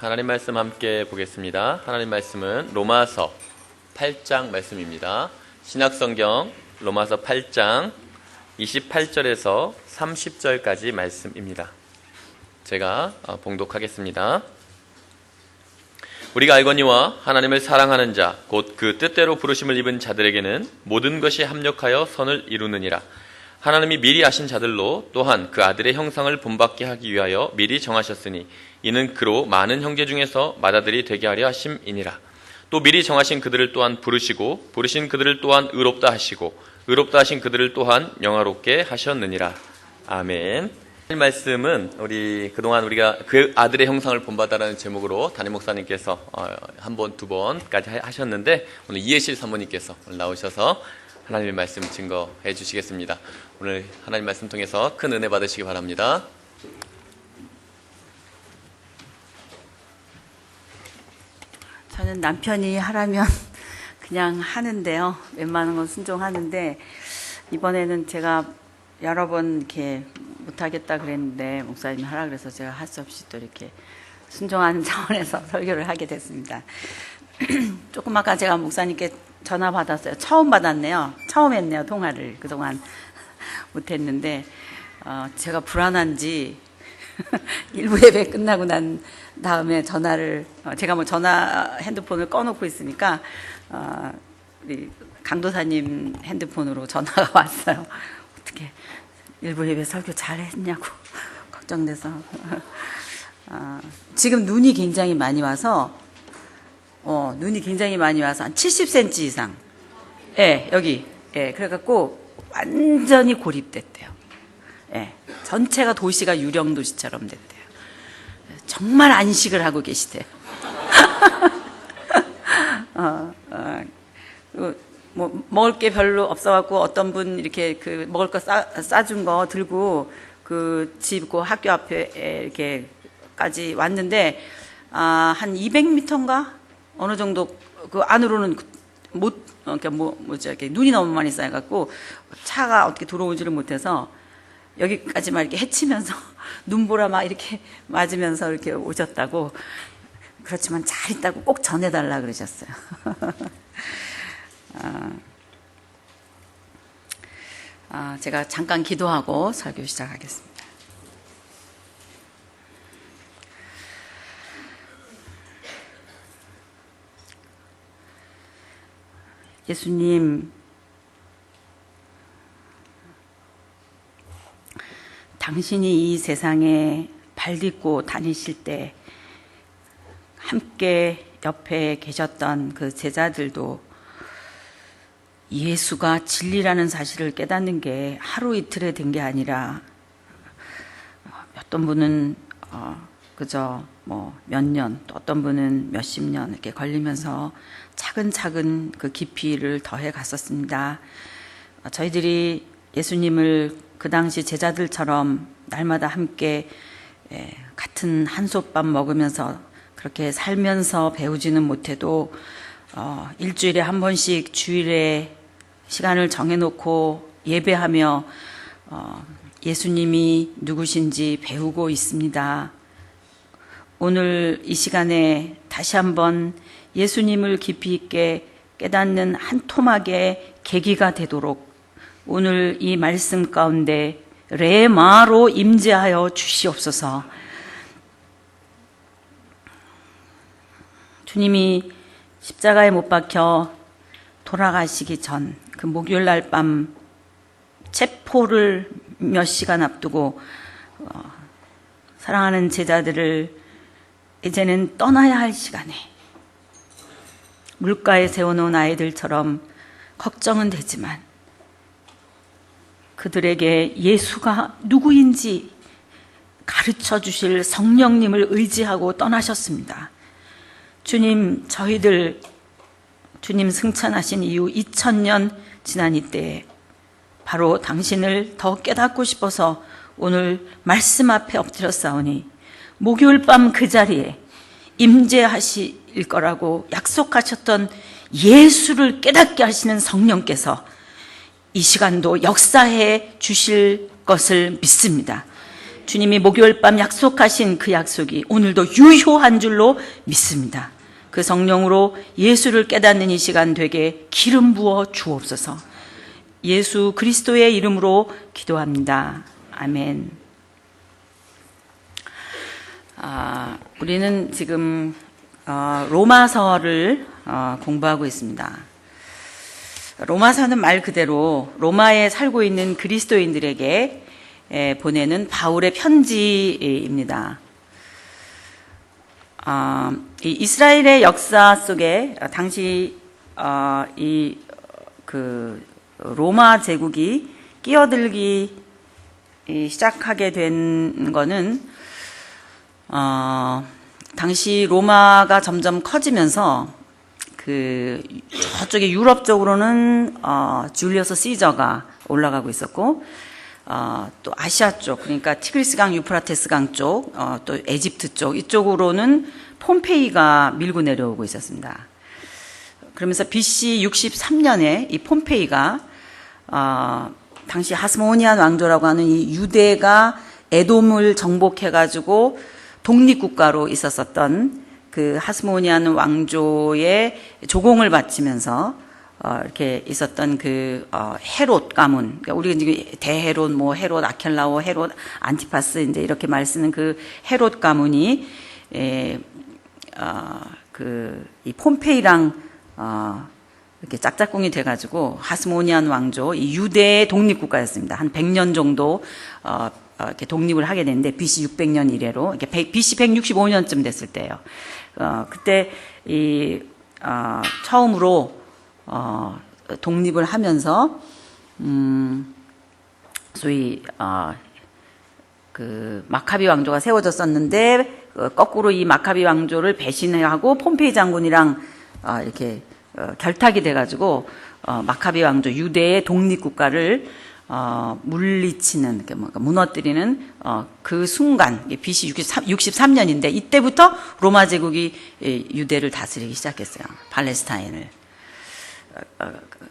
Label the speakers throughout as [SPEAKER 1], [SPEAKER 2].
[SPEAKER 1] 하나님 말씀 함께 보겠습니다. 하나님 말씀은 로마서 8장 말씀입니다. 신약성경 로마서 8장 28절에서 30절까지 말씀입니다. 제가 봉독하겠습니다. 우리가 알거니와 하나님을 사랑하는 자, 곧 그 뜻대로 부르심을 입은 자들에게는 모든 것이 합력하여 선을 이루느니라. 하나님이 미리 아신 자들로 또한 그 아들의 형상을 본받게 하기 위하여 미리 정하셨으니 이는 그로 많은 형제 중에서 맏아들이 되게 하려 하심이니라. 또 미리 정하신 그들을 또한 부르시고 부르신 그들을 또한 의롭다 하시고 의롭다 하신 그들을 또한 영화롭게 하셨느니라. 아멘. 이 말씀은 그동안 우리가 그 아들의 형상을 본받아라는 제목으로 담임 목사님께서 한 번, 두 번까지 하셨는데 오늘 이해실 사모님께서 오늘 나오셔서 하나님의 말씀 증거해 주시겠습니다. 오늘 하나님 말씀 통해서 큰 은혜 받으시기 바랍니다.
[SPEAKER 2] 저는 남편이 하라면 그냥 하는데요. 웬만한 건 순종하는데 이번에는 제가 여러 번 이렇게 못하겠다 그랬는데 목사님이 하라 그래서 제가 할 수 없이 또 이렇게 순종하는 차원에서 설교를 하게 됐습니다. 조금 아까 제가 목사님께 전화 받았어요. 처음 받았네요. 처음 했네요. 통화를 그동안 못했는데 제가 불안한지 일부 예배 끝나고 난 다음에 전화를 제가 전화 핸드폰을 꺼놓고 있으니까 우리 강도사님 핸드폰으로 전화가 왔어요. 어떻게 일부 예배 설교 잘했냐고 걱정돼서 지금 눈이 굉장히 많이 와서 한 70cm 이상 여기 그래갖고 완전히 고립됐대요. 전체가 도시가 유령도시처럼 됐대요. 정말 안식을 하고 계시대요. 먹을 게 별로 없어갖고 어떤 분 이렇게 먹을 거 싸준 거 들고 집 학교 앞에 이렇게까지 왔는데 한 200m인가 어느 정도 그 안으로는 이렇게 눈이 너무 많이 쌓여갖고 차가 어떻게 들어오지를 못해서 여기까지만 이렇게 헤치면서 눈보라 막 이렇게 맞으면서 이렇게 오셨다고. 그렇지만 잘 있다고 꼭 전해달라 그러셨어요. 제가 잠깐 기도하고 설교 시작하겠습니다. 예수님, 당신이 이 세상에 발 딛고 다니실 때 함께 옆에 계셨던 그 제자들도 예수가 진리라는 사실을 깨닫는 게 하루 이틀에 된 게 아니라 어떤 분은 그저 몇 년, 또 어떤 분은 몇십 년 이렇게 걸리면서 차근차근 그 깊이를 더해 갔었습니다. 저희들이 예수님을 그 당시 제자들처럼 날마다 함께 같은 한솥밥 먹으면서 그렇게 살면서 배우지는 못해도 일주일에 한 번씩 주일에 시간을 정해놓고 예배하며 예수님이 누구신지 배우고 있습니다. 오늘 이 시간에 다시 한번 예수님을 깊이 있게 깨닫는 한 토막의 계기가 되도록 오늘 이 말씀 가운데 레마로 임재하여 주시옵소서. 주님이 십자가에 못 박혀 돌아가시기 전 그 목요일 날 밤 체포를 몇 시간 앞두고 사랑하는 제자들을 이제는 떠나야 할 시간에 물가에 세워놓은 아이들처럼 걱정은 되지만 그들에게 예수가 누구인지 가르쳐 주실 성령님을 의지하고 떠나셨습니다. 주님, 저희들 주님 승천하신 이후 2000년 지난 이때에 바로 당신을 더 깨닫고 싶어서 오늘 말씀 앞에 엎드렸사오니 목요일 밤 그 자리에 임재하실 거라고 약속하셨던 예수를 깨닫게 하시는 성령께서 이 시간도 역사해 주실 것을 믿습니다. 주님이 목요일 밤 약속하신 그 약속이 오늘도 유효한 줄로 믿습니다. 그 성령으로 예수를 깨닫는 이 시간 되게 기름 부어 주옵소서. 예수 그리스도의 이름으로 기도합니다. 아멘. 우리는 지금 로마서를 공부하고 있습니다. 로마서는 말 그대로 로마에 살고 있는 그리스도인들에게 보내는 바울의 편지입니다. 이 이스라엘의 역사 속에 당시 로마 제국이 끼어들기 시작하게 된 거는 당시 로마가 점점 커지면서 저쪽에 유럽 쪽으로는 줄리어스 시저가 올라가고 있었고 또 아시아 쪽, 그러니까 티그리스강, 유프라테스강 쪽, 또 에집트 쪽 이쪽으로는 폼페이가 밀고 내려오고 있었습니다. 그러면서 BC 63년에 이 폼페이가 당시 하스모니안 왕조라고 하는 이 유대가 에돔을 정복해가지고 독립국가로 있었었던 그 하스모니안 왕조의 조공을 바치면서 이렇게 있었던 헤롯 가문, 그러니까 우리가 지금 대헤롯, 헤롯 아켈라오, 헤롯 안티파스 이제 이렇게 말 쓰는 그 헤롯 가문이 이 폼페이랑 이렇게 짝짝꿍이 돼가지고 하스모니안 왕조, 이 유대의 독립국가였습니다. 한 100년 정도 이렇게 독립을 하게 됐는데 BC 600년 이래로 이렇게 BC 165년쯤 됐을 때예요. 그때 처음으로 독립을 하면서 소위 마카비 왕조가 세워졌었는데 거꾸로 이 마카비 왕조를 배신하고 폼페이 장군이랑 이렇게 결탁이 돼가지고 마카비 왕조 유대의 독립국가를 물리치는, 무너뜨리는 그 순간, BC 63년인데 이때부터 로마 제국이 유대를 다스리기 시작했어요. 팔레스타인을.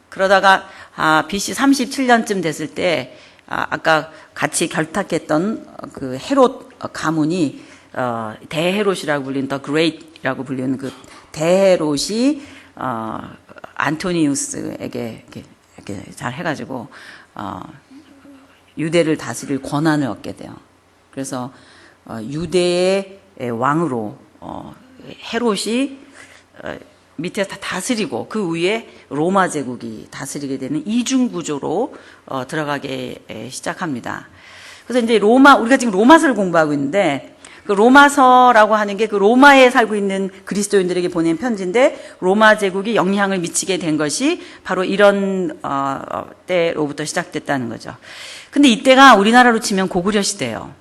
[SPEAKER 2] 그러다가 BC 37년쯤 됐을 때 아까 같이 결탁했던 그 헤롯 가문이 대헤롯이라고 불리는 더 그레이트라고 불리는 그 대헤롯이 안토니우스에게 이렇게 잘 해가지고 유대를 다스릴 권한을 얻게 돼요. 그래서 유대의 왕으로 헤롯이 밑에서 다 다스리고 그 위에 로마 제국이 다스리게 되는 이중 구조로 들어가게 시작합니다. 그래서 이제 우리가 지금 로마서를 공부하고 있는데 그 로마서라고 하는 게 그 로마에 살고 있는 그리스도인들에게 보낸 편지인데 로마 제국이 영향을 미치게 된 것이 바로 이런 때로부터 시작됐다는 거죠. 근데 이때가 우리나라로 치면 고구려 시대예요.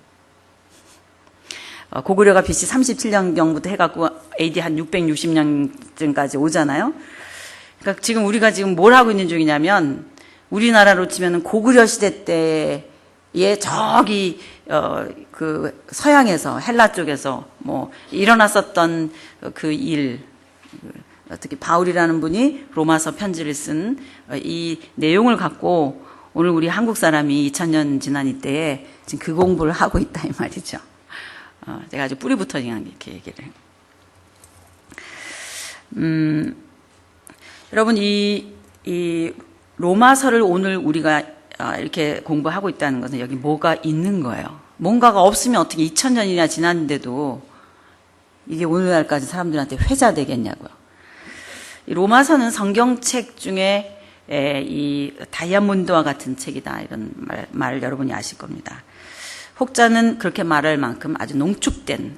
[SPEAKER 2] 고구려가 BC 37년경부터 해갖고 AD 한 660년쯤까지 오잖아요. 그러니까 지금 우리가 지금 뭘 하고 있는 중이냐면 우리나라로 치면은 고구려 시대 때에 저기 그 서양에서 헬라 쪽에서 일어났었던 그 일, 특히 바울이라는 분이 로마서 편지를 쓴 이 내용을 갖고 오늘 우리 한국 사람이 2000년 지난 이때에 지금 그 공부를 하고 있다 이 말이죠. 제가 아주 뿌리부터 그냥 이렇게 얘기를. 여러분 이 로마서를 오늘 우리가 이렇게 공부하고 있다는 것은 여기 뭐가 있는 거예요. 뭔가가 없으면 어떻게 2000년이나 지났는데도 이게 오늘날까지 사람들한테 회자되겠냐고요. 이 로마서는 성경책 중에 이 다이아몬드와 같은 책이다 이런 말 여러분이 아실 겁니다. 혹자는 그렇게 말할 만큼 아주 농축된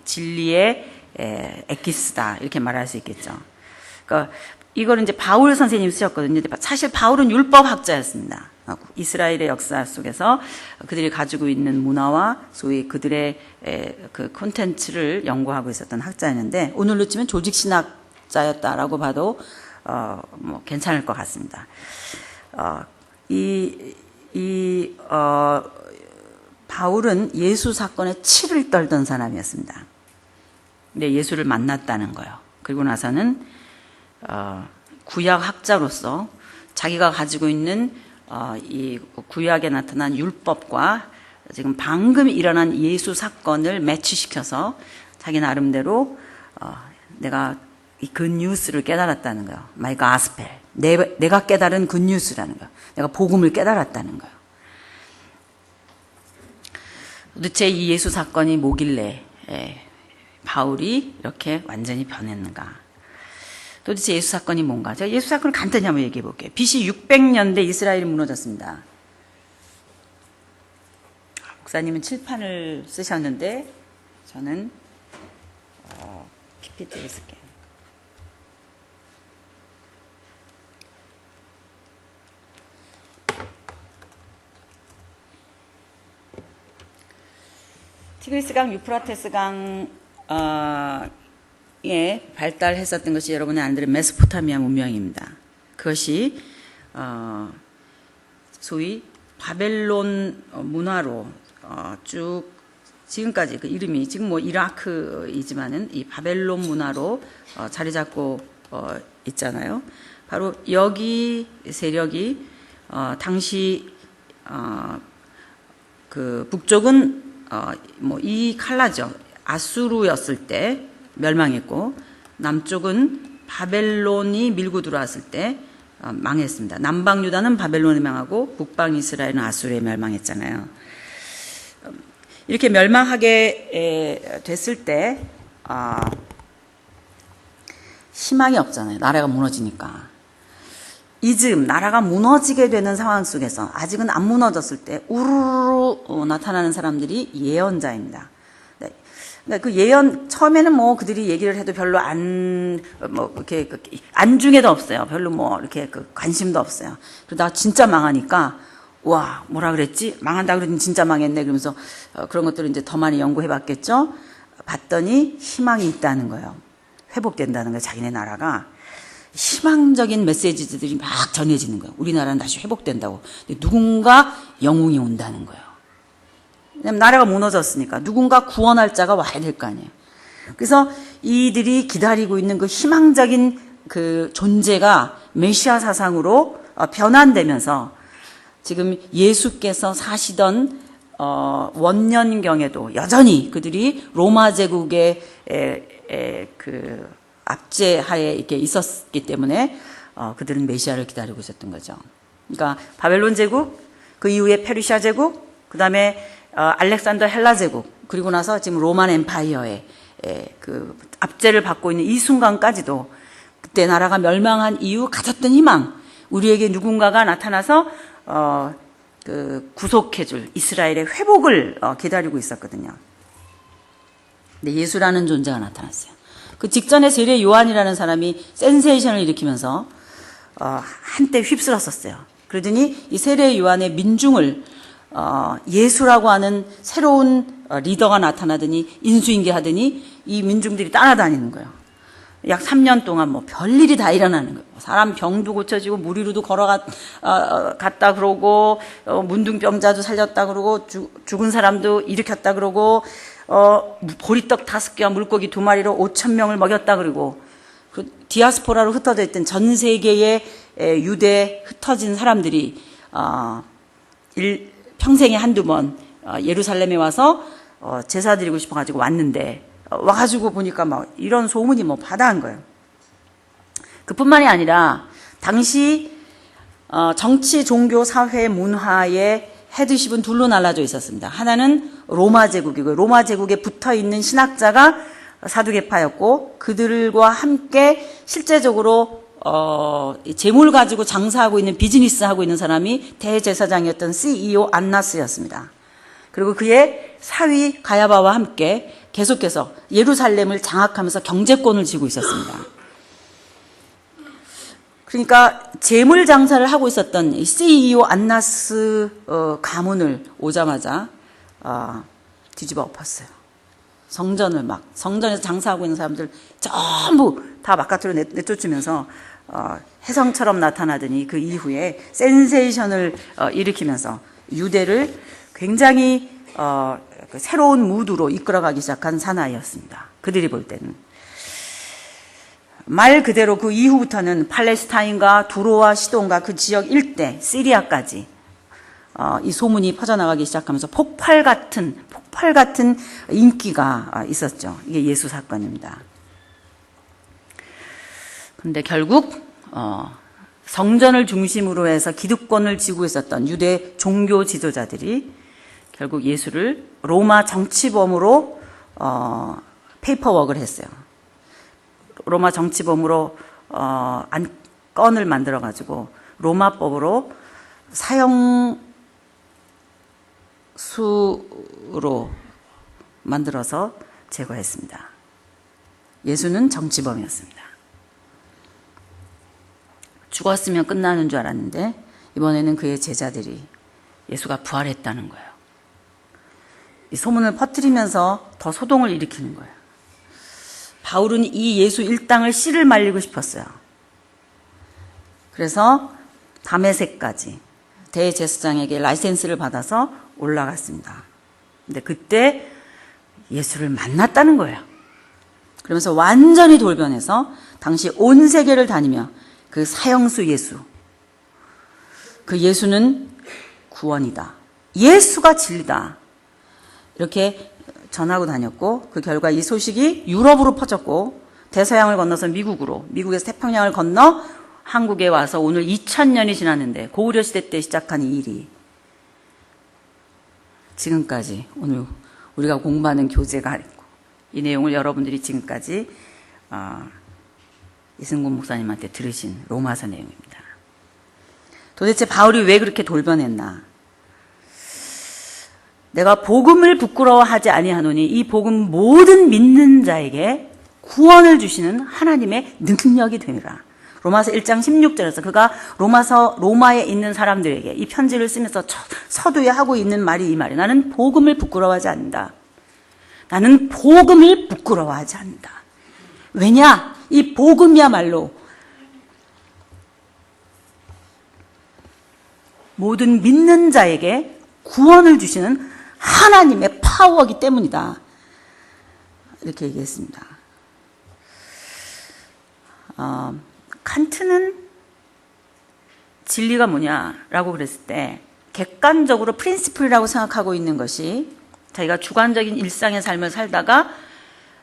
[SPEAKER 2] 진리의 엑기스다 이렇게 말할 수 있겠죠. 그러니까 이거를 이제 바울 선생님이 쓰셨거든요. 사실 바울은 율법학자였습니다. 이스라엘의 역사 속에서 그들이 가지고 있는 문화와 소위 그들의 그 콘텐츠를 연구하고 있었던 학자였는데 오늘로 치면 조직신학자였다라고 봐도 괜찮을 것 같습니다. 바울은 예수 사건에 치를 떨던 사람이었습니다. 근데 예수를 만났다는 거예요. 그리고 나서는 구약 학자로서 자기가 가지고 있는 이 구약에 나타난 율법과 지금 방금 일어난 예수 사건을 매치시켜서 자기 나름대로 내가 이 굿뉴스를 깨달았다는 거예요. 마이 가스펠. 내가 깨달은 굿뉴스라는 거예요. 내가 복음을 깨달았다는 거예요. 도대체 이 예수 사건이 뭐길래 바울이 이렇게 완전히 변했는가? 도대체 예수 사건이 뭔가? 제가 예수 사건을 간단히 한번 얘기해 볼게요. BC 600년대 이스라엘이 무너졌습니다. 목사님은 칠판을 쓰셨는데 저는 PPT를 쓸게요. 티그리스강, 유프라테스강 에 발달했었던 것이 여러분이 아는 메소포타미아 문명입니다. 그것이 소위 바벨론 문화로 쭉 지금까지 그 이름이 지금 뭐 이라크이지만은 이 바벨론 문화로 자리 잡고 있잖아요. 바로 여기 세력이 당시 그 북쪽은 뭐 이 칼라죠. 아수르였을 때 멸망했고 남쪽은 바벨론이 밀고 들어왔을 때 망했습니다. 남방 유다는 바벨론에 망하고 북방 이스라엘은 아수르에 멸망했잖아요. 이렇게 멸망하게 됐을 때 희망이 없잖아요. 나라가 무너지니까. 이 즈음 나라가 무너지게 되는 상황 속에서 아직은 안 무너졌을 때 우르르 나타나는 사람들이 예언자입니다. 그 예언 처음에는 뭐 그들이 얘기를 해도 별로 이렇게 안중에도 없어요. 별로 뭐 이렇게 관심도 없어요. 그러다가 진짜 망하니까 와 뭐라 그랬지? 망한다 그러더니 진짜 망했네. 그러면서 그런 것들을 이제 더 많이 연구해봤겠죠. 봤더니 희망이 있다는 거예요. 회복된다는 거예요. 자기네 나라가 희망적인 메시지들이 막 전해지는 거예요. 우리나라는 다시 회복된다고. 근데 누군가 영웅이 온다는 거예요. 왜냐면 나라가 무너졌으니까 누군가 구원할 자가 와야 될 거 아니에요. 그래서 이들이 기다리고 있는 그 희망적인 그 존재가 메시아 사상으로 변환되면서 지금 예수께서 사시던 원년경에도 여전히 그들이 로마 제국의 그 압제하에 이렇게 있었기 때문에 그들은 메시아를 기다리고 있었던 거죠. 그러니까 바벨론 제국, 그 이후에 페르시아 제국, 그 다음에 알렉산더 헬라 제국, 그리고 나서 지금 로만 엠파이어의 그 압제를 받고 있는 이 순간까지도 그때 나라가 멸망한 이후 가졌던 희망, 우리에게 누군가가 나타나서 그 구속해줄 이스라엘의 회복을 기다리고 있었거든요. 근데 예수라는 존재가 나타났어요. 그 직전에 세례 요한이라는 사람이 센세이션을 일으키면서 한때 휩쓸었었어요. 그러더니 이 세례 요한의 민중을 예수라고 하는 새로운 리더가 나타나더니 인수인계하더니 이 민중들이 따라다니는 거예요. 약 3년 동안 뭐 별일이 다 일어나는 거예요. 사람 병도 고쳐지고 무리로도 걸어갔다 그러고 문둥병자도 살렸다 그러고 죽은 사람도 일으켰다 그러고 보리떡 5개와 물고기 2마리로 5,000명을 먹였다 그러고 그 디아스포라로 흩어져 있던 전 세계의 유대에 흩어진 사람들이 평생에 한두 번 예루살렘에 와서 제사 드리고 싶어가지고 왔는데 와가지고 보니까 막 이런 소문이 뭐 바다한 거예요. 그뿐만이 아니라 당시 정치, 종교, 사회, 문화의 헤드십은 둘로 나눠져 있었습니다. 하나는 로마 제국이고 로마 제국에 붙어있는 신학자가 사두개파였고 그들과 함께 실제적으로 재물 가지고 장사하고 있는 비즈니스 하고 있는 사람이 대제사장이었던 CEO 안나스였습니다. 그리고 그의 사위 가야바와 함께 계속해서 예루살렘을 장악하면서 경제권을 쥐고 있었습니다. 그러니까 재물 장사를 하고 있었던 CEO 안나스 가문을 오자마자 뒤집어 엎었어요. 성전에서 장사하고 있는 사람들 전부 다 바깥으로 내쫓으면서 혜성처럼 나타나더니 그 이후에 센세이션을 일으키면서 유대를 굉장히 새로운 무드로 이끌어가기 시작한 사나이였습니다. 그들이 볼 때는. 말 그대로 그 이후부터는 팔레스타인과 두로와 시돈과 그 지역 일대, 시리아까지 이 소문이 퍼져나가기 시작하면서 폭발 같은 인기가 있었죠. 이게 예수 사건입니다. 그런데 결국 성전을 중심으로 해서 기득권을 쥐고 있었던 유대 종교 지도자들이 결국 예수를 로마 정치범으로 페이퍼워크를 했어요. 로마 정치범으로 건을 만들어 가지고 로마법으로 사형수로 만들어서 제거했습니다. 예수는 정치범이었습니다. 죽었으면 끝나는 줄 알았는데 이번에는 그의 제자들이 예수가 부활했다는 거예요. 이 소문을 퍼뜨리면서 더 소동을 일으키는 거예요. 바울은 이 예수 일당을 씨를 말리고 싶었어요. 그래서 다메섹까지 대제사장에게 라이센스를 받아서 올라갔습니다. 근데 그때 예수를 만났다는 거예요. 그러면서 완전히 돌변해서 당시 온 세계를 다니며 그 사형수 예수, 그 예수는 구원이다, 예수가 진리다, 이렇게 전하고 다녔고, 그 결과 이 소식이 유럽으로 퍼졌고 대서양을 건너서 미국에서 태평양을 건너 한국에 와서 오늘 2000년이 지났는데 고구려 시대 때 시작한 이 일이 지금까지 오늘 우리가 공부하는 교재가 있고, 이 내용을 여러분들이 지금까지 이승곤 목사님한테 들으신 로마서 내용입니다. 도대체 바울이 왜 그렇게 돌변했나? 내가 복음을 부끄러워하지 아니하노니 이 복음 모든 믿는 자에게 구원을 주시는 하나님의 능력이 되니라. 로마서 1장 16절에서 그가 로마에 있는 사람들에게 이 편지를 쓰면서 서두에 하고 있는 말이 이 말이에요. 나는 복음을 부끄러워하지 않는다. 나는 복음을 부끄러워하지 않는다. 왜냐? 이 복음이야말로 모든 믿는 자에게 구원을 주시는 하나님의 파워이기 때문이다. 이렇게 얘기했습니다. 칸트는 진리가 뭐냐라고 그랬을 때 객관적으로 프린시플이라고 생각하고 있는 것이 자기가 주관적인 일상의 삶을 살다가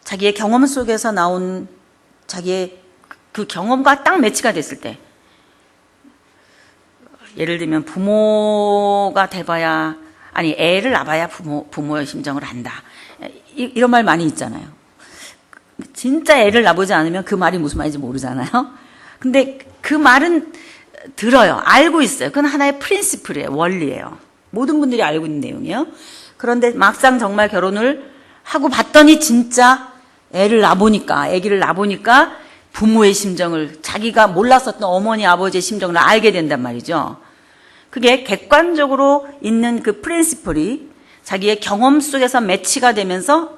[SPEAKER 2] 자기의 경험 속에서 나온 자기의 그 경험과 딱 매치가 됐을 때, 예를 들면 부모가 돼봐야, 아니 애를 낳아야 부모의 심정을 안다, 이런 말 많이 있잖아요. 진짜 애를 낳아보지 않으면 그 말이 무슨 말인지 모르잖아요. 근데 그 말은 들어요. 알고 있어요. 그건 하나의 프린시플이에요. 원리예요. 모든 분들이 알고 있는 내용이에요. 그런데 막상 정말 결혼을 하고 봤더니 진짜 아기를 낳아보니까 부모의 심정을, 자기가 몰랐었던 어머니 아버지의 심정을 알게 된단 말이죠. 그게 객관적으로 있는 그 프린시플이 자기의 경험 속에서 매치가 되면서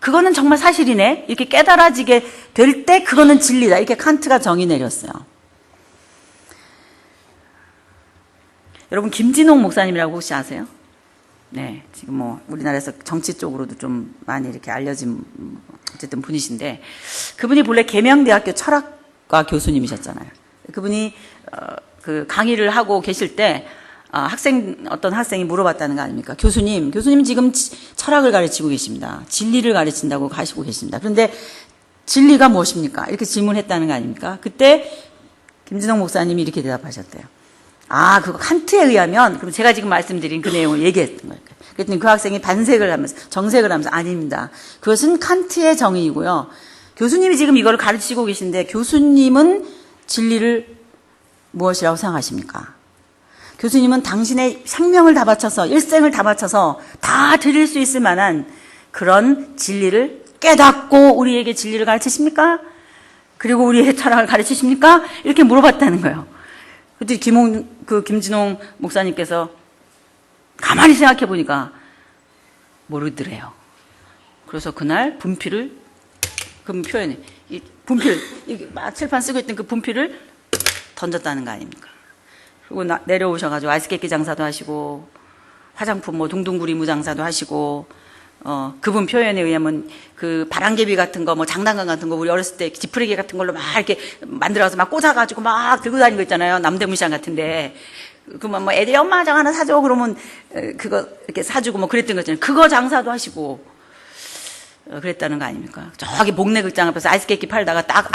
[SPEAKER 2] 그거는 정말 사실이네, 이렇게 깨달아지게 될 때 그거는 진리다, 이렇게 칸트가 정의 내렸어요. 여러분 김진홍 목사님이라고 혹시 아세요? 네, 지금 뭐 우리나라에서 정치 쪽으로도 좀 많이 이렇게 알려진 어쨌든 분이신데, 그분이 본래 계명대학교 철학과 교수님이셨잖아요. 그분이 그 강의를 하고 계실 때 어떤 학생이 물어봤다는 거 아닙니까? 교수님 지금 철학을 가르치고 계십니다. 진리를 가르친다고 하시고 계십니다. 그런데 진리가 무엇입니까? 이렇게 질문했다는 거 아닙니까? 그때 김진홍 목사님이 이렇게 대답하셨대요. 그거 칸트에 의하면, 그럼 제가 지금 말씀드린 그 내용을 얘기했던 거예요. 그랬더니 그 학생이 정색을 하면서 아닙니다. 그것은 칸트의 정의이고요. 교수님이 지금 이걸 가르치고 계신데 교수님은 진리를 무엇이라고 생각하십니까? 교수님은 당신의 생명을 다 바쳐서, 일생을 다 바쳐서 다 드릴 수 있을 만한 그런 진리를 깨닫고 우리에게 진리를 가르치십니까? 그리고 우리의 철학을 가르치십니까? 이렇게 물어봤다는 거예요. 그때 김진홍 목사님께서 가만히 생각해 보니까 모르더래요. 그래서 그날 그 표현이, 이게 막 칠판 쓰고 있던 그 분필을 던졌다는 거 아닙니까? 그리고 내려오셔가지고 아이스 깨끼 장사도 하시고, 화장품 둥둥구리 무장사도 하시고, 그분 표현에 의하면 그 바람개비 같은 거, 뭐 장난감 같은 거, 우리 어렸을 때 지푸레기 같은 걸로 막 이렇게 만들어서 막 꽂아가지고 막 들고 다니는 거 있잖아요. 남대문시장 같은데. 그러면 뭐 애들이 엄마 저 하나 사줘. 그러면 그거 이렇게 사주고 뭐 그랬던 거 있잖아요. 그거 장사도 하시고 그랬다는 거 아닙니까? 저기 목내극장 앞에서 아이스케이크 팔다가 딱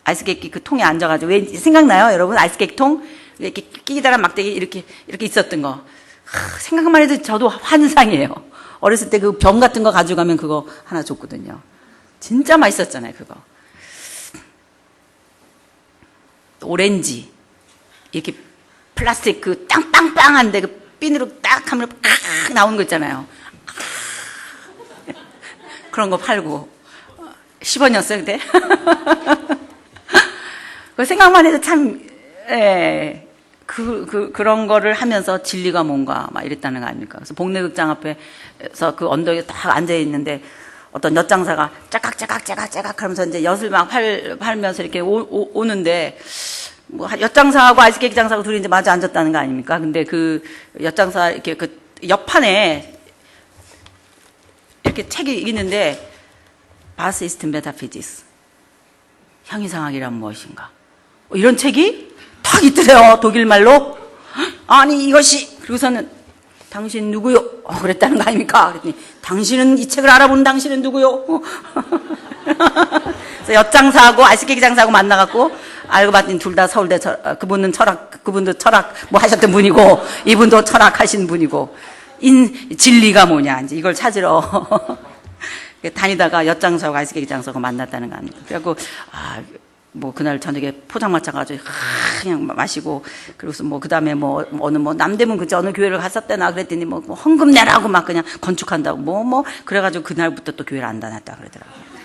[SPEAKER 2] 아이스케이크 그 통에 앉아가지고 왜 생각나요, 여러분? 아이스케이크 통 이렇게 끼다란 막대기 이렇게 있었던 거. 생각만 해도 저도 환상이에요. 어렸을 때 그 병 같은 거 가져가면 그거 하나 줬거든요. 진짜 맛있었잖아요, 그거. 오렌지 이렇게 플라스틱 그 땅땅땅한데 그 핀으로 딱 하면 팍 나오는 거 있잖아요. 그런 거 팔고 10원이었어요 그때. 그 생각만 해도 참 그런 거를 하면서 진리가 뭔가 막 이랬다는 거 아닙니까? 그래서 복내극장 앞에서 그 언덕에 딱 앉아 있는데 어떤 엿장사가 짜깍짜깍 하면서 이제 엿을 막 팔면서 이렇게 오는데 뭐 엿장사하고 아이스케이크 장사하고 둘이 이제 마주 앉았다는 거 아닙니까? 근데 그 엿장사 이렇게 그 옆판에 이렇게 책이 있는데 바시스트 메타피지스 형이상학이란 무엇인가? 이런 책이 탁 있더래요. 독일 말로. 아니 이것이 그리고서는 당신 누구요? 그랬다는 거 아닙니까? 그랬더니 당신은 이 책을 알아보는 당신은 누구요? 그래서 엿장사하고 아이스케이크 장사하고 만나갖고 알고 봤더니 둘 다 서울대 그분도 철학 뭐 하셨던 분이고 이분도 철학하신 분이고 진리가 뭐냐 이제 이걸 찾으러 다니다가 엿장사하고 아이스케이크 장사하고 만났다는 거 아닙니까? 그래갖고 뭐 그날 저녁에 포장마차 가지고 그냥 마시고 그러고서 뭐 그다음에 뭐 어느 뭐 남대문 그저 어느 교회를 갔었대나 그랬더니 뭐 헌금 내라고 막 그냥 건축한다고 뭐 그래가지고 그날부터 또 교회를 안 다녔다 그러더라고요.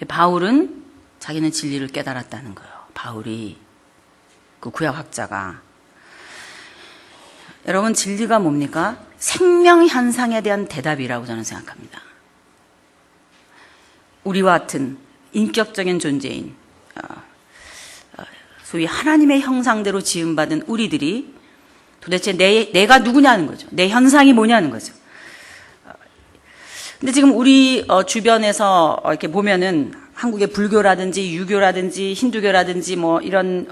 [SPEAKER 2] 바울은 자기는 진리를 깨달았다는 거예요. 바울이 그 구약학자가. 여러분 진리가 뭡니까? 생명 현상에 대한 대답이라고 저는 생각합니다. 우리와 같은 인격적인 존재인 소위 하나님의 형상대로 지음받은 우리들이 도대체 내가 누구냐는 거죠. 내 현상이 뭐냐는 거죠. 근데 지금 우리 주변에서 이렇게 보면은 한국의 불교라든지 유교라든지 힌두교라든지 뭐 이런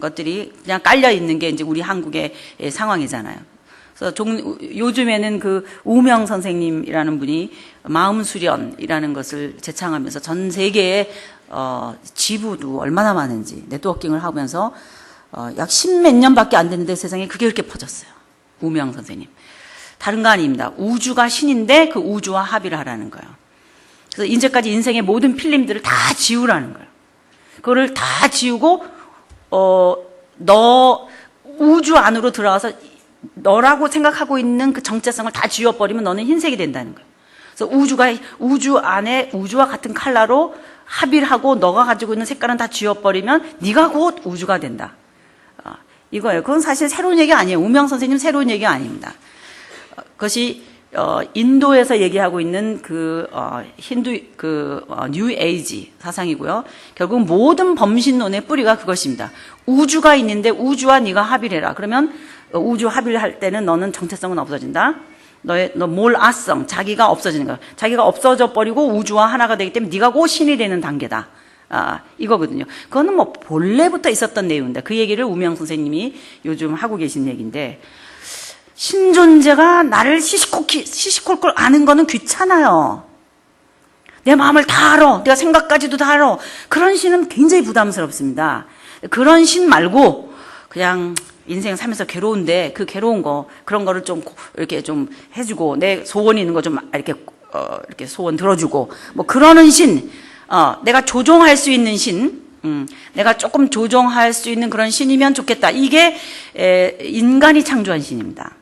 [SPEAKER 2] 것들이 그냥 깔려 있는 게 이제 우리 한국의 상황이잖아요. 그래서 요즘에는 그 우명 선생님이라는 분이 마음 수련이라는 것을 제창하면서 전 세계에 지부도 얼마나 많은지 네트워킹을 하면서 약 10몇 년밖에 안 됐는데 세상에 그게 그렇게 퍼졌어요. 우명 선생님. 다른 거 아닙니다. 우주가 신인데 그 우주와 합의를 하라는 거예요. 그래서 이제까지 인생의 모든 필름들을 다 지우라는 거예요. 그거를 다 지우고 너 우주 안으로 들어와서 너라고 생각하고 있는 그 정체성을 다 지워버리면 너는 흰색이 된다는 거예요. 그래서 우주 안에 우주와 같은 컬러로 합의를 하고 너가 가지고 있는 색깔은 다 지워버리면 네가 곧 우주가 된다. 이거예요. 그건 사실 새로운 얘기 아니에요. 우명 선생님 새로운 얘기 아닙니다. 그것이 인도에서 얘기하고 있는 뉴 에이지 사상이고요. 결국 모든 범신론의 뿌리가 그것입니다. 우주가 있는데 우주와 네가 합의를 해라. 그러면 우주 합의를 할 때는 너는 정체성은 없어진다. 너 몰아성, 자기가 없어지는 거야. 자기가 없어져 버리고 우주와 하나가 되기 때문에 네가 곧 신이 되는 단계다. 이거거든요. 그거는 뭐 본래부터 있었던 내용인데 그 얘기를 우명 선생님이 요즘 하고 계신 얘기인데 신존재가 나를 시시콜콜 아는 거는 귀찮아요. 내 마음을 다 알아. 내가 생각까지도 다 알아. 그런 신은 굉장히 부담스럽습니다. 그런 신 말고 그냥 인생 살면서 괴로운데 그 괴로운 거 그런 거를 좀 이렇게 좀 해주고 내 소원 있는 거 좀 이렇게 소원 들어주고 뭐 그러는 신, 내가 조종할 수 있는 신, 내가 조금 조종할 수 있는 그런 신이면 좋겠다. 이게 인간이 창조한 신입니다.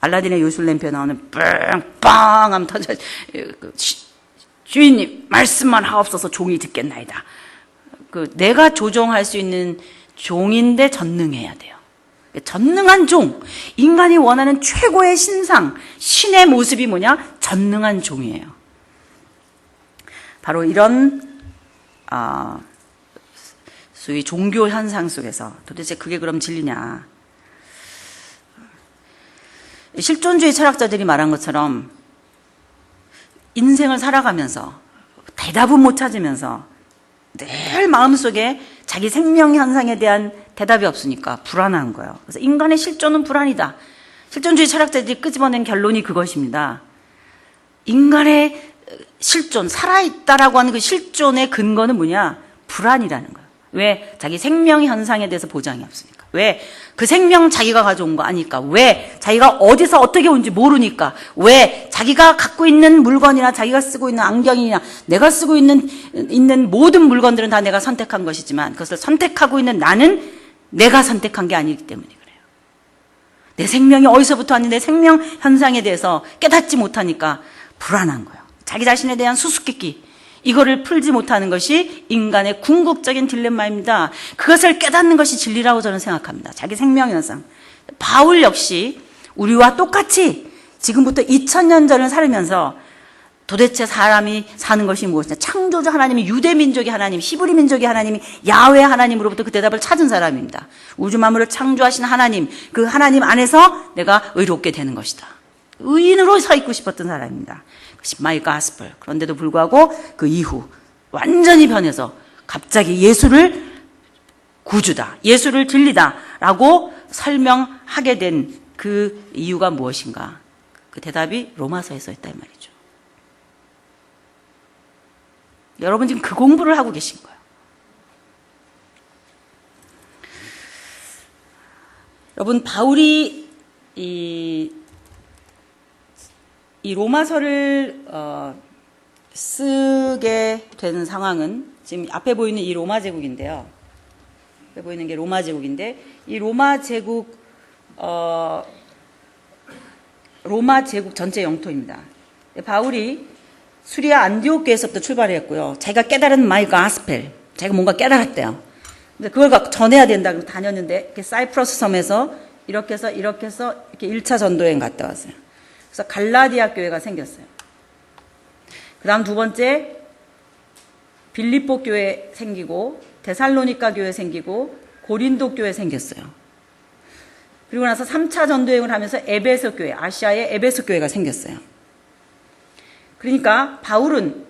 [SPEAKER 2] 알라딘의 요술램프에 나오는 빵빵 하면 터져 주인님 말씀만 하옵소서 종이 듣겠나이다. 내가 조종할 수 있는 종인데 전능해야 돼요. 전능한 종, 인간이 원하는 최고의 신상, 신의 모습이 뭐냐? 전능한 종이에요. 바로 이런 소위 종교 현상 속에서 도대체 그게 그럼 진리냐. 실존주의 철학자들이 말한 것처럼 인생을 살아가면서 대답은 못 찾으면서 늘 마음속에 자기 생명 현상에 대한 대답이 없으니까 불안한 거예요. 그래서 인간의 실존은 불안이다. 실존주의 철학자들이 끄집어낸 결론이 그것입니다. 인간의 실존, 살아있다라고 하는 그 실존의 근거는 뭐냐? 불안이라는 거예요. 왜? 자기 생명 현상에 대해서 보장이 없으니까. 왜? 그 생명 자기가 가져온 거 아니까. 왜? 자기가 어디서 어떻게 온지 모르니까. 왜? 자기가 갖고 있는 물건이나 자기가 쓰고 있는 안경이나 내가 쓰고 있는 모든 물건들은 다 내가 선택한 것이지만 그것을 선택하고 있는 나는 내가 선택한 게 아니기 때문에 그래요. 내 생명이 어디서부터 왔는지 내 생명 현상에 대해서 깨닫지 못하니까 불안한 거예요. 자기 자신에 대한 수수께끼. 이거를 풀지 못하는 것이 인간의 궁극적인 딜레마입니다. 그것을 깨닫는 것이 진리라고 저는 생각합니다. 자기 생명 현상. 바울 역시 우리와 똑같이 지금부터 2000년 전을 살면서 도대체 사람이 사는 것이 무엇이냐. 창조주 하나님이 유대 민족의 하나님, 히브리 민족의 하나님이 야훼 하나님으로부터 그 대답을 찾은 사람입니다. 우주 만물을 창조하신 하나님, 그 하나님 안에서 내가 의롭게 되는 것이다. 의인으로 서 있고 싶었던 사람입니다. 그것이 마이 가스펠. 그런데도 불구하고 그 이후 완전히 변해서 갑자기 예수를 구주다, 예수를 진리다 라고 설명하게 된 그 이유가 무엇인가? 그 대답이 로마서에 써 있다 이 말이죠. 여러분 지금 그 공부를 하고 계신 거예요. 여러분 바울이 이 로마서를 쓰게 된 상황은 지금 앞에 보이는 이 로마 제국인데요. 앞에 보이는 게 로마 제국인데 이 로마 제국 전체 영토입니다. 바울이 수리아 안디옥 교회에서부터 출발했고요. 자기가 깨달은 마이 가스펠, 자기가 뭔가 깨달았대요. 근데 그걸 전해야 된다고 다녔는데 이렇게 사이프러스 섬에서 이렇게 해서 이렇게 1차 전도여행 갔다 왔어요. 그래서 갈라디아 교회가 생겼어요. 그 다음 두 번째 빌립보 교회 생기고 데살로니가 교회 생기고 고린도 교회 생겼어요. 그리고 나서 3차 전도여행을 하면서 에베소 교회, 아시아의 에베소 교회가 생겼어요. 그러니까 바울은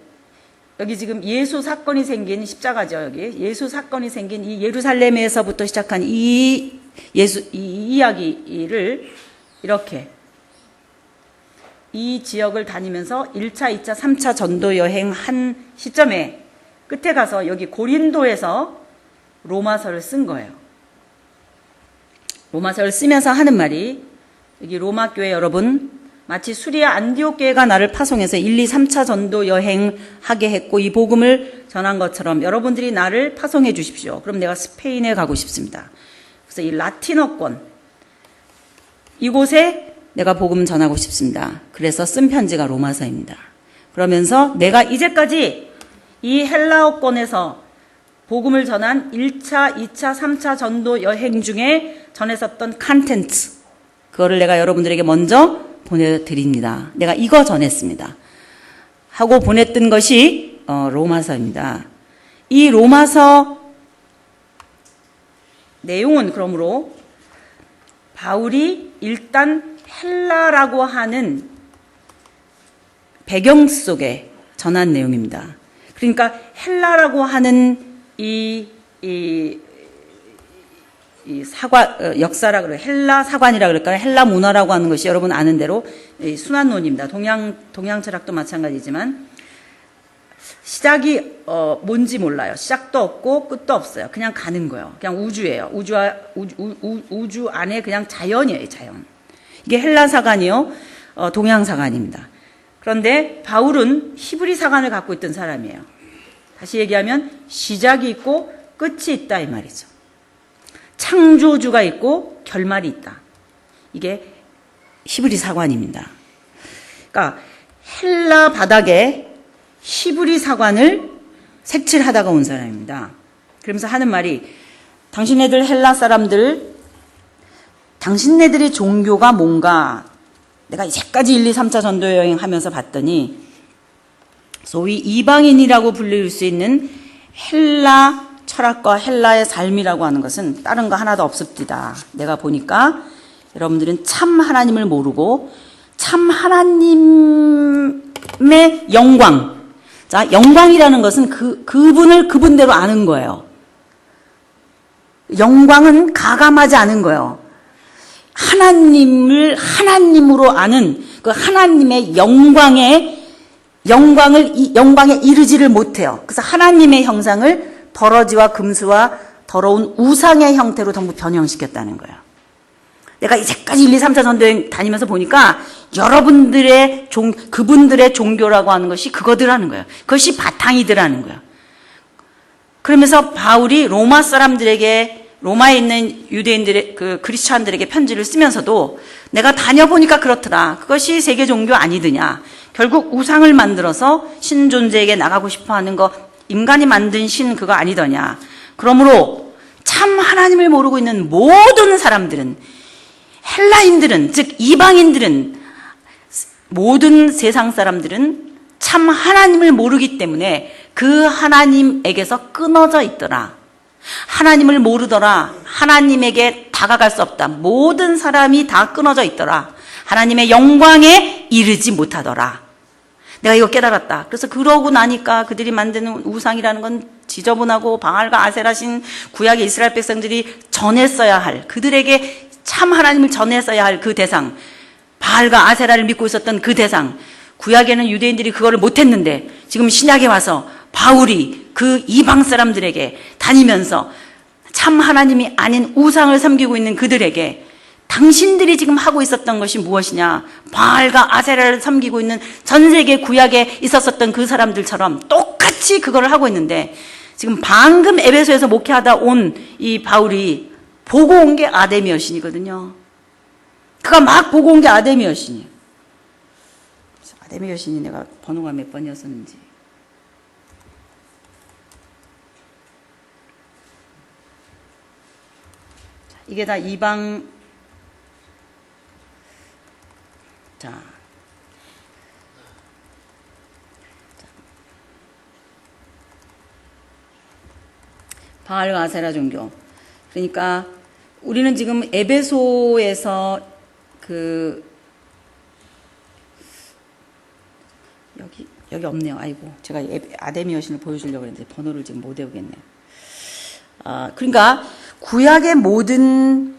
[SPEAKER 2] 여기 지금 예수 사건이 생긴 십자가죠. 여기 예수 사건이 생긴 이 예루살렘에서부터 시작한 이 이야기를 이렇게 이 지역을 다니면서 1차, 2차, 3차 전도 여행 한 시점에 끝에 가서 여기 고린도에서 로마서를 쓴 거예요. 로마서를 쓰면서 하는 말이 여기 로마 교회 여러분 마치 수리아 안디옥 교회가 나를 파송해서 1, 2, 3차 전도 여행하게 했고 이 복음을 전한 것처럼 여러분들이 나를 파송해 주십시오. 그럼 내가 스페인에 가고 싶습니다. 그래서 이 라틴어권 이곳에 내가 복음 전하고 싶습니다. 그래서 쓴 편지가 로마서입니다. 그러면서 내가 이제까지 이 헬라어권에서 복음을 전한 1차, 2차, 3차 전도 여행 중에 전했었던 컨텐츠 그거를 내가 여러분들에게 먼저 보내드립니다. 내가 이거 전했습니다. 하고 보냈던 것이 로마서입니다. 이 로마서 내용은 그러므로 바울이 일단 헬라라고 하는 배경 속에 전한 내용입니다. 그러니까 헬라라고 하는 이 역사라 그래요. 헬라 사관이라 그럴까요? 헬라 문화라고 하는 것이 여러분 아는 대로 순환론입니다. 동양 철학도 마찬가지지만 시작이 뭔지 몰라요. 시작도 없고 끝도 없어요. 그냥 가는 거예요. 그냥 우주예요. 우주 안에 그냥 자연이에요. 자연. 이게 헬라 사관이요. 동양 사관입니다. 그런데 바울은 히브리 사관을 갖고 있던 사람이에요. 다시 얘기하면 시작이 있고 끝이 있다 이 말이죠. 창조주가 있고 결말이 있다. 이게 히브리 사관입니다. 그러니까 헬라 바닥에 히브리 사관을 색칠하다가 온 사람입니다. 그러면서 하는 말이 당신네들 헬라 사람들 당신네들의 종교가 뭔가 내가 이제까지 1, 2, 3차 전도 여행하면서 봤더니 소위 이방인이라고 불릴 수 있는 헬라 철학과 헬라의 삶이라고 하는 것은 다른 거 하나도 없습니다. 내가 보니까 여러분들은 참 하나님을 모르고 참 하나님의 영광. 자, 영광이라는 것은 그분을 그분대로 아는 거예요. 영광은 가감하지 않은 거예요. 하나님을 하나님으로 아는 그 하나님의 영광에 이르지를 못해요. 그래서 하나님의 형상을 버러지와 금수와 더러운 우상의 형태로 전부 변형시켰다는 거예요. 내가 이제까지 1, 2, 3, 4 전도여행 다니면서 보니까 여러분들의 그분들의 종교라고 하는 것이 그거더라는 거예요. 그것이 바탕이더라는 거예요. 그러면서 바울이 로마에 있는 유대인들의 크리스찬들에게 편지를 쓰면서도 내가 다녀보니까 그렇더라. 그것이 세계 종교 아니더냐. 결국 우상을 만들어서 신 존재에게 나가고 싶어 하는 거, 인간이 만든 신 그거 아니더냐. 그러므로 참 하나님을 모르고 있는 모든 사람들은, 헬라인들은, 즉 이방인들은, 모든 세상 사람들은 참 하나님을 모르기 때문에 그 하나님에게서 끊어져 있더라. 하나님을 모르더라. 하나님에게 다가갈 수 없다. 모든 사람이 다 끊어져 있더라. 하나님의 영광에 이르지 못하더라. 내가 이거 깨달았다. 그래서 그러고 나니까 그들이 만드는 우상이라는 건 지저분하고 바알과 아세라신 구약의 이스라엘 백성들이 전했어야 할, 그들에게 참 하나님을 전했어야 할 그 대상, 바알과 아세라를 믿고 있었던 그 대상, 구약에는 유대인들이 그거를 못했는데 지금 신약에 와서 바울이 그 이방 사람들에게 다니면서 참 하나님이 아닌 우상을 섬기고 있는 그들에게 당신들이 지금 하고 있었던 것이 무엇이냐, 바알과 아세라를 섬기고 있는 전 세계 구약에 있었었던 그 사람들처럼 똑같이 그걸 하고 있는데, 지금 방금 에베소에서 목회하다 온 이 바울이 보고 온 게 아데미 여신이거든요. 그가 막 보고 온 게 아데미 여신이에요. 아데미 여신이 내가 번호가 몇 번이었었는지. 이게 다 이방, 자, 바알과 아세라 종교. 그러니까 우리는 지금 에베소에서 여기 없네요. 아이고, 제가 아데미 여신을 보여주려고 했는데 번호를 지금 못 외우겠네요. 그러니까 구약의 모든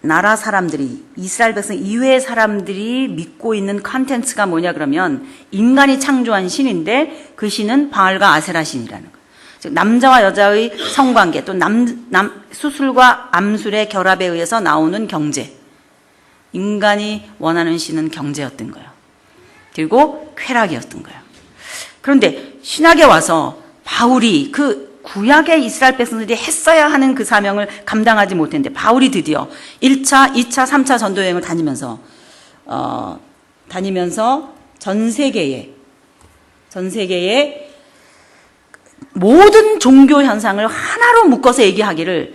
[SPEAKER 2] 나라 사람들이, 이스라엘 백성 이외의 사람들이 믿고 있는 컨텐츠가 뭐냐 그러면 인간이 창조한 신인데 그 신은 바알과 아세라 신이라는 거예요. 즉 남자와 여자의 성관계, 또 수술과 암술의 결합에 의해서 나오는 경제. 인간이 원하는 신은 경제였던 거예요. 그리고 쾌락이었던 거예요. 그런데 신약에 와서 바울이 그 구약의 이스라엘 백성들이 했어야 하는 그 사명을 감당하지 못했는데 바울이 드디어 1차, 2차, 3차 전도여행을 다니면서 전 세계에 모든 종교 현상을 하나로 묶어서 얘기하기를,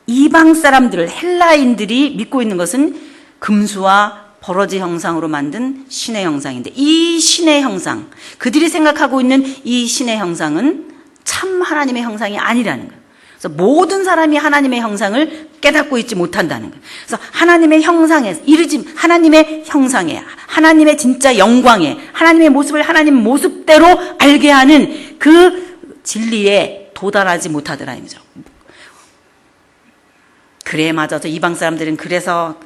[SPEAKER 2] 이방 사람들을, 헬라인들이 믿고 있는 것은 금수와 버러지 형상으로 만든 신의 형상인데, 이 신의 형상, 그들이 생각하고 있는 이 신의 형상은 참 하나님의 형상이 아니라는 거예요. 그래서 모든 사람이 하나님의 형상을 깨닫고 있지 못한다는 거예요. 그래서 하나님의 형상에 하나님의 형상에, 하나님의 진짜 영광에, 하나님의 모습을 하나님 모습대로 알게 하는 그 진리에 도달하지 못하더라 이거죠. 그래, 맞아. 저 이방 사람들은 그래서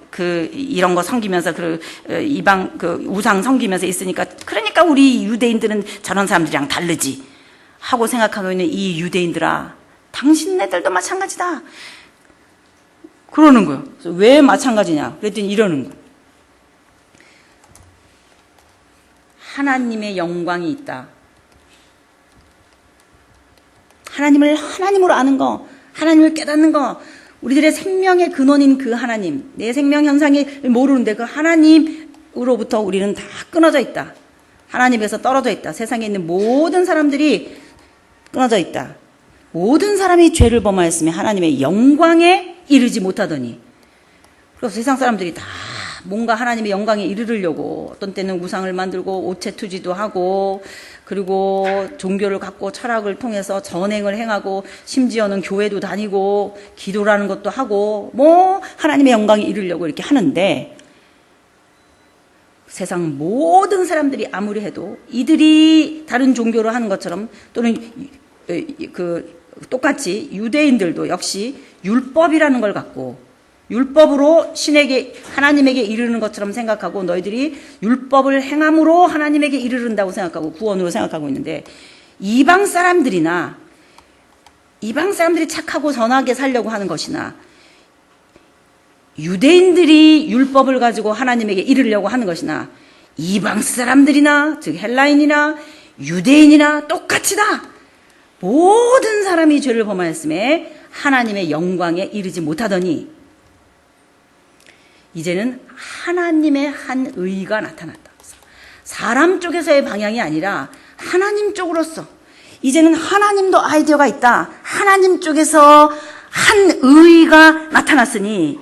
[SPEAKER 2] 이런 거 섬기면서 이방 우상 섬기면서 있으니까, 그러니까 우리 유대인들은 저런 사람들이랑 다르지 하고 생각하고 있는 이 유대인들아, 당신네들도 마찬가지다. 그러는 거예요. 그래서 왜 마찬가지냐? 그랬더니 이러는 거예요. 하나님의 영광이 있다. 하나님을 하나님으로 아는 거, 하나님을 깨닫는 거, 우리들의 생명의 근원인 그 하나님, 내 생명 현상을 모르는데 그 하나님으로부터 우리는 다 끊어져 있다. 하나님에서 떨어져 있다. 세상에 있는 모든 사람들이 끊어져 있다. 모든 사람이 죄를 범하였으며 하나님의 영광에 이르지 못하더니, 그래서 세상 사람들이 다 뭔가 하나님의 영광에 이르려고 어떤 때는 우상을 만들고 오체투지도 하고 그리고 종교를 갖고 철학을 통해서 전행을 행하고 심지어는 교회도 다니고 기도라는 것도 하고 뭐 하나님의 영광에 이르려고 이렇게 하는데 세상 모든 사람들이 아무리 해도 이들이 다른 종교를 하는 것처럼 또는 똑같이 유대인들도 역시 율법이라는 걸 갖고 율법으로 신에게 하나님에게 이르는 것처럼 생각하고 너희들이 율법을 행함으로 하나님에게 이르른다고 생각하고 구원으로 생각하고 있는데 이방 사람들이 착하고 선하게 살려고 하는 것이나 유대인들이 율법을 가지고 하나님에게 이르려고 하는 것이나 이방 사람들이나 즉 헬라인이나 유대인이나 똑같이다. 모든 사람이 죄를 범하였음에 하나님의 영광에 이르지 못하더니 이제는 하나님의 한 의가 나타났다. 사람 쪽에서의 방향이 아니라 하나님 쪽으로서 이제는 하나님도 아이디어가 있다. 하나님 쪽에서 한 의가 나타났으니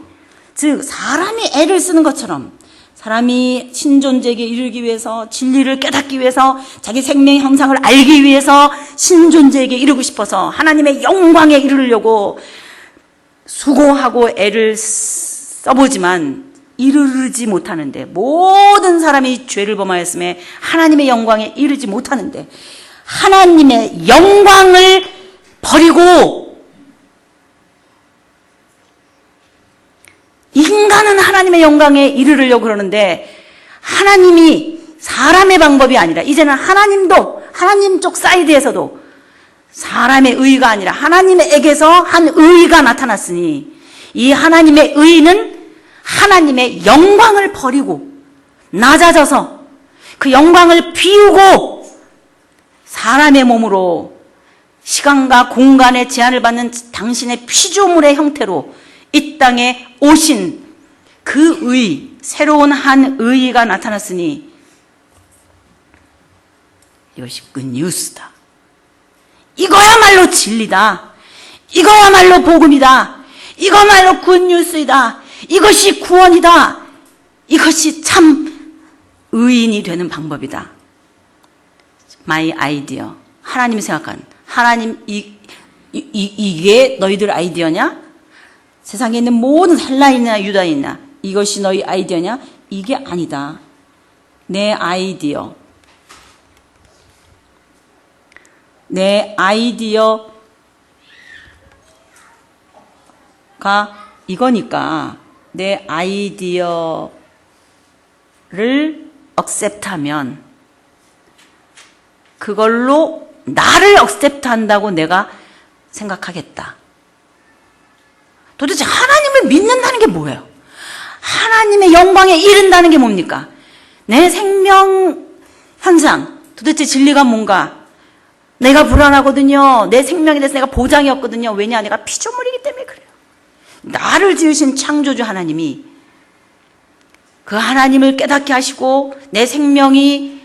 [SPEAKER 2] 즉 사람이 애를 쓰는 것처럼 사람이 신존재에게 이르기 위해서 진리를 깨닫기 위해서 자기 생명의 형상을 알기 위해서 신존재에게 이르고 싶어서 하나님의 영광에 이르려고 수고하고 애를 써보지만 이르지 못하는데 모든 사람이 죄를 범하였음에 하나님의 영광에 이르지 못하는데 하나님의 영광을 버리고 인간은 하나님의 영광에 이르려고 그러는데 하나님이 사람의 방법이 아니라 이제는 하나님도 하나님 쪽 사이드에서도 사람의 의가 아니라 하나님에게서 한 의가 나타났으니 이 하나님의 의는 하나님의 영광을 버리고 낮아져서 그 영광을 비우고 사람의 몸으로 시간과 공간의 제한을 받는 당신의 피조물의 형태로 이 땅에 오신 그 의, 새로운 한 의가 나타났으니 이것이 굿뉴스다. 이거야말로 진리다. 이거야말로 복음이다. 이거야말로 굿뉴스이다. 이것이 구원이다. 이것이 참 의인이 되는 방법이다. 마이 아이디어. 하나님이 생각한 하나님 이게 너희들 아이디어냐? 세상에 있는 모든 헬라인이나 유다인이나 이것이 너희 아이디어냐? 이게 아니다. 내 아이디어. 내 아이디어가 이거니까 내 아이디어를 억셉트하면 그걸로 나를 억셉트한다고 내가 생각하겠다. 도대체 하나님을 믿는다는 게 뭐예요? 하나님의 영광에 이른다는 게 뭡니까? 내 생명 현상, 도대체 진리가 뭔가? 내가 불안하거든요. 내 생명에 대해서 내가 보장이 없거든요. 왜냐? 내가 피조물이기 때문에 그래요. 나를 지으신 창조주 하나님이 그 하나님을 깨닫게 하시고 내 생명이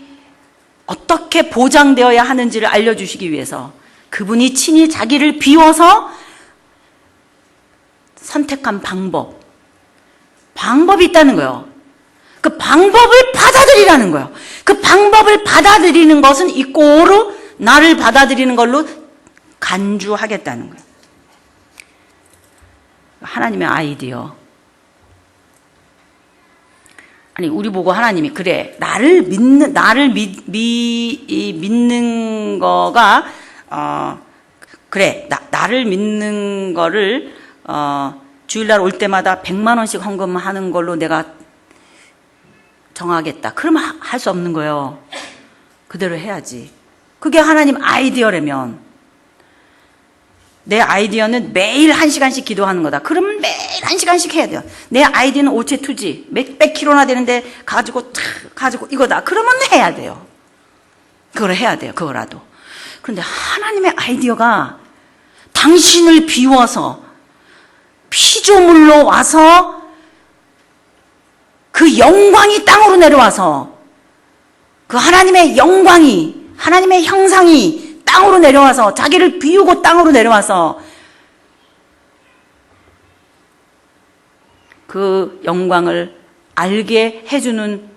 [SPEAKER 2] 어떻게 보장되어야 하는지를 알려주시기 위해서 그분이 친히 자기를 비워서 선택한 방법이 있다는 거예요. 그 방법을 받아들이라는 거예요. 그 방법을 받아들이는 것은 이꼬로 나를 받아들이는 걸로 간주하겠다는 거예요. 하나님의 아이디어. 아니 우리 보고 하나님이 그래 나를 믿는 거가 그래 나를 믿는 거를 주일날 올 때마다 100만 원씩 헌금하는 걸로 내가 정하겠다. 그러면 할 수 없는 거예요. 그대로 해야지. 그게 하나님 아이디어라면 내 아이디어는 매일 1시간씩 기도하는 거다. 그러면 매일 1시간씩 해야 돼요. 내 아이디어는 오체투지 몇백 킬로나 되는데 가지고 이거다. 그러면 해야 돼요. 그걸 해야 돼요. 그거라도. 그런데 하나님의 아이디어가 당신을 비워서 피조물로 와서 그 영광이 땅으로 내려와서 그 하나님의 영광이 하나님의 형상이 땅으로 내려와서 자기를 비우고 땅으로 내려와서 그 영광을 알게 해주는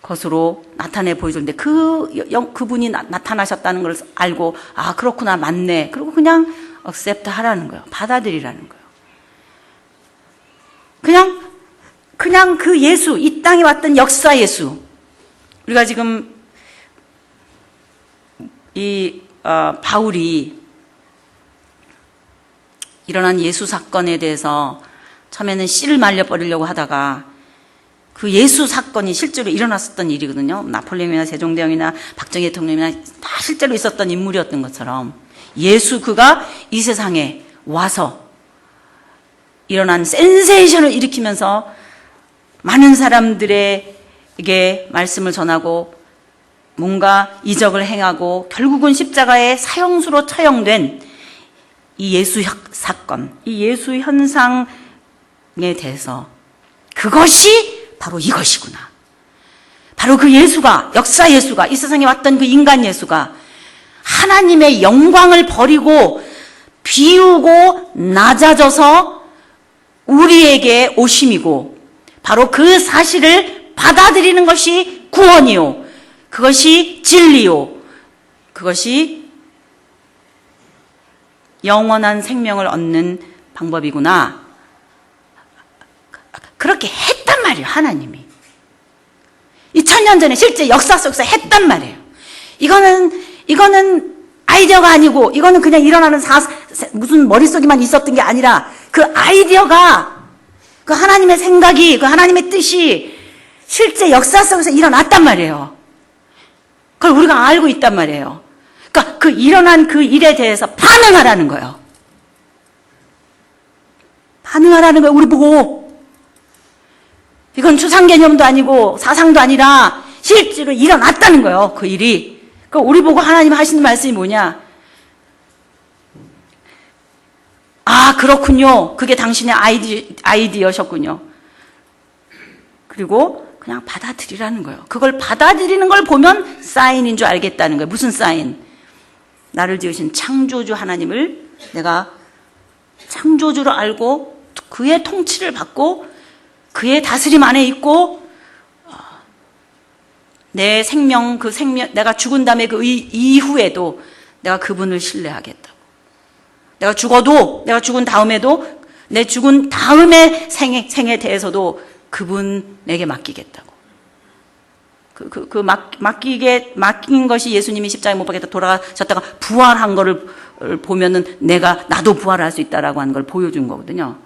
[SPEAKER 2] 것으로 나타내 보여주는데 그분이 나타나셨다는 걸 알고 아 그렇구나 맞네 그리고 그냥 accept 하라는 거예요. 받아들이라는 거예요. 그냥 그 예수 이 땅에 왔던 역사 예수 우리가 지금 이 바울이 일어난 예수 사건에 대해서 처음에는 씨를 말려버리려고 하다가 그 예수 사건이 실제로 일어났었던 일이거든요. 나폴레옹이나 세종대왕이나 박정희 대통령이나 다 실제로 있었던 인물이었던 것처럼 예수 그가 이 세상에 와서 일어난 센세이션을 일으키면서 많은 사람들에게 말씀을 전하고 뭔가 이적을 행하고 결국은 십자가의 사형수로 처형된 이 예수 사건, 이 예수 현상에 대해서 그것이 바로 이것이구나. 바로 그 예수가, 역사 예수가, 이 세상에 왔던 그 인간 예수가 하나님의 영광을 버리고 비우고 낮아져서 우리에게 오심이고 바로 그 사실을 받아들이는 것이 구원이요. 그것이 진리요. 그것이 영원한 생명을 얻는 방법이구나. 그렇게 했단 말이에요, 하나님이. 2000년 전에 실제 역사 속에서 했단 말이에요. 이거는 아이디어가 아니고, 이거는 그냥 일어나는 무슨 머릿속에만 있었던 게 아니라, 그 아이디어가, 그 하나님의 생각이, 그 하나님의 뜻이 실제 역사 속에서 일어났단 말이에요. 그걸 우리가 알고 있단 말이에요. 그러니까 그 일어난 그 일에 대해서 반응하라는 거예요. 반응하라는 거예요, 우리 보고. 이건 추상 개념도 아니고 사상도 아니라 실제로 일어났다는 거예요, 그 일이. 그러니까 우리 보고 하나님 하시는 말씀이 뭐냐? 아, 그렇군요. 그게 당신의 아이디어셨군요. 그리고 그냥 받아들이라는 거예요. 그걸 받아들이는 걸 보면 사인인 줄 알겠다는 거예요. 무슨 사인? 나를 지으신 창조주 하나님을 내가 창조주로 알고 그의 통치를 받고 그의 다스림 안에 있고 내 생명, 그 생명, 내가 죽은 다음에 그 이후에도 내가 그분을 신뢰하겠다고. 내가 죽어도, 내가 죽은 다음에도 내 죽은 다음의 생에 대해서도 그분에게 맡기겠다고. 맡긴 것이 예수님이 십자가에 못 박혔다 돌아가셨다가 부활한 거를 보면은 나도 부활할 수 있다라고 하는 걸 보여준 거거든요.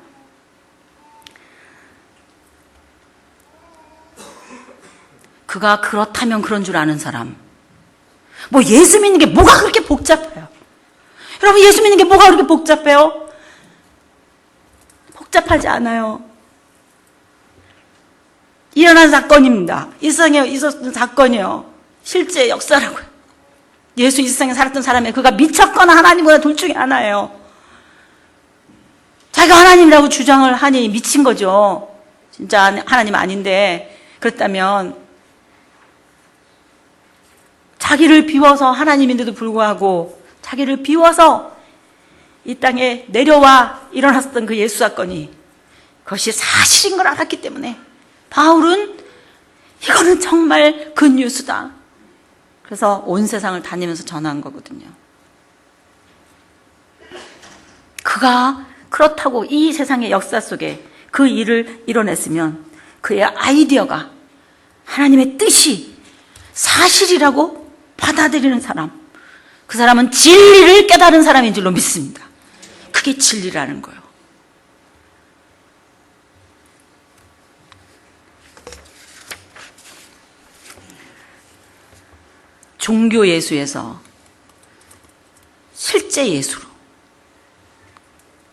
[SPEAKER 2] 그가 그렇다면 그런 줄 아는 사람. 뭐 예수 믿는 게 뭐가 그렇게 복잡해요? 여러분, 예수 믿는 게 뭐가 그렇게 복잡해요? 복잡하지 않아요. 일어난 사건입니다. 이 세상에 있었던 사건이요. 실제 역사라고요. 예수 이 세상에 살았던 사람이 그가 미쳤거나 하나님보다 둘 중에 하나예요. 자기가 하나님이라고 주장을 하니 미친 거죠. 진짜 하나님 아닌데 그렇다면 자기를 비워서 하나님인데도 불구하고 자기를 비워서 이 땅에 내려와 일어났었던 그 예수 사건이 그것이 사실인 걸 알았기 때문에 바울은 이거는 정말 굿뉴스다. 그래서 온 세상을 다니면서 전한 거거든요. 그가 그렇다고 이 세상의 역사 속에 그 일을 이뤄냈으면 그의 아이디어가 하나님의 뜻이 사실이라고 받아들이는 사람, 그 사람은 진리를 깨달은 사람인 줄로 믿습니다. 그게 진리라는 거예요. 종교 예수에서 실제 예수로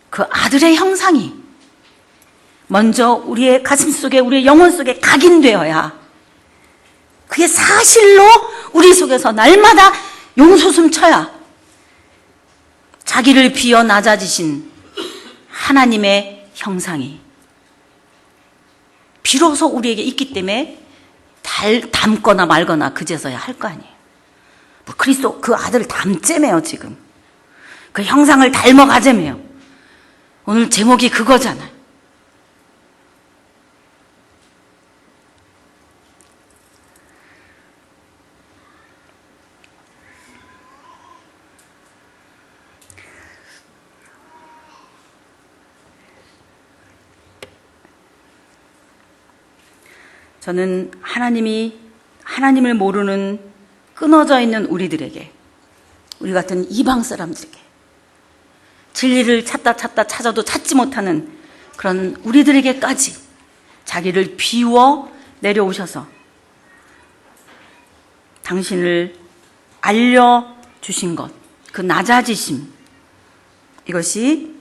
[SPEAKER 2] 그 아들의 형상이 먼저 우리의 가슴 속에, 우리의 영혼 속에 각인되어야 그게 사실로 우리 속에서 날마다 용솟음 쳐야 자기를 비워 낮아지신 하나님의 형상이 비로소 우리에게 있기 때문에 닮거나 말거나 그제서야 할 거 아니에요. 뭐 그리스도 그 아들을 닮재매요. 지금 그 형상을 닮아가재매요. 오늘 제목이 그거잖아요. 저는 하나님을 모르는 끊어져 있는 우리들에게, 우리 같은 이방 사람들에게, 진리를 찾아도 찾지 못하는 그런 우리들에게까지 자기를 비워 내려오셔서 당신을 알려주신 것, 그 낮아지심, 이것이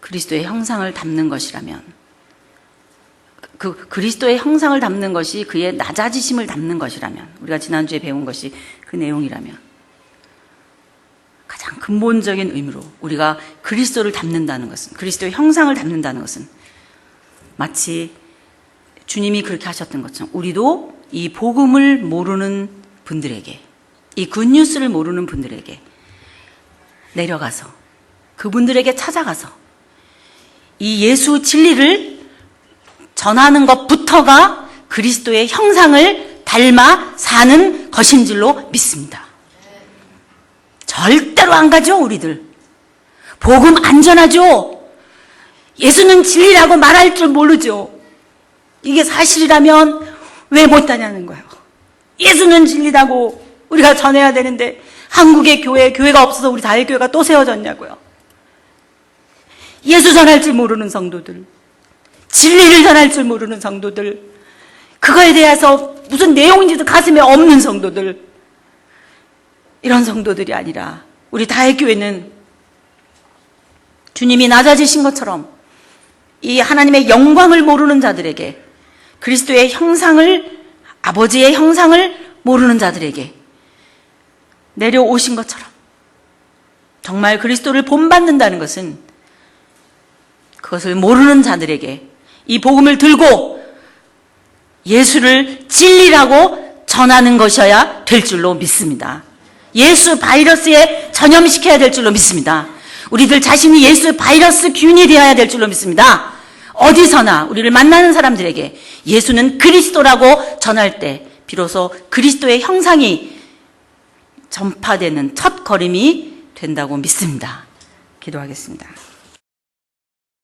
[SPEAKER 2] 그리스도의 형상을 담는 것이라면, 그 그리스도의 형상을 담는 것이 그의 낮아지심을 담는 것이라면, 우리가 지난주에 배운 것이 그 내용이라면, 가장 근본적인 의미로 우리가 그리스도를 담는다는 것은, 그리스도의 형상을 담는다는 것은 마치 주님이 그렇게 하셨던 것처럼 우리도 이 복음을 모르는 분들에게, 이 굿뉴스를 모르는 분들에게 내려가서, 그분들에게 찾아가서 이 예수 진리를 전하는 것부터가 그리스도의 형상을 닮아 사는 것인 줄로 믿습니다. 절대로 안 가죠, 우리들. 복음 안전하죠. 예수는 진리라고 말할 줄 모르죠. 이게 사실이라면 왜 못하냐는 거예요. 예수는 진리라고 우리가 전해야 되는데 한국의 교회가 없어서 우리 다윗교회가 또 세워졌냐고요. 예수 전할 줄 모르는 성도들, 진리를 전할 줄 모르는 성도들, 그거에 대해서 무슨 내용인지도 가슴에 없는 성도들, 이런 성도들이 아니라 우리 다윗교회는 주님이 낮아지신 것처럼 이 하나님의 영광을 모르는 자들에게, 그리스도의 형상을, 아버지의 형상을 모르는 자들에게 내려오신 것처럼, 정말 그리스도를 본받는다는 것은 그것을 모르는 자들에게 이 복음을 들고 예수를 진리라고 전하는 것이어야 될 줄로 믿습니다. 예수 바이러스에 전염시켜야 될 줄로 믿습니다. 우리들 자신이 예수 바이러스 균이 되어야 될 줄로 믿습니다. 어디서나 우리를 만나는 사람들에게 예수는 그리스도라고 전할 때 비로소 그리스도의 형상이 전파되는 첫 걸음이 된다고 믿습니다. 기도하겠습니다.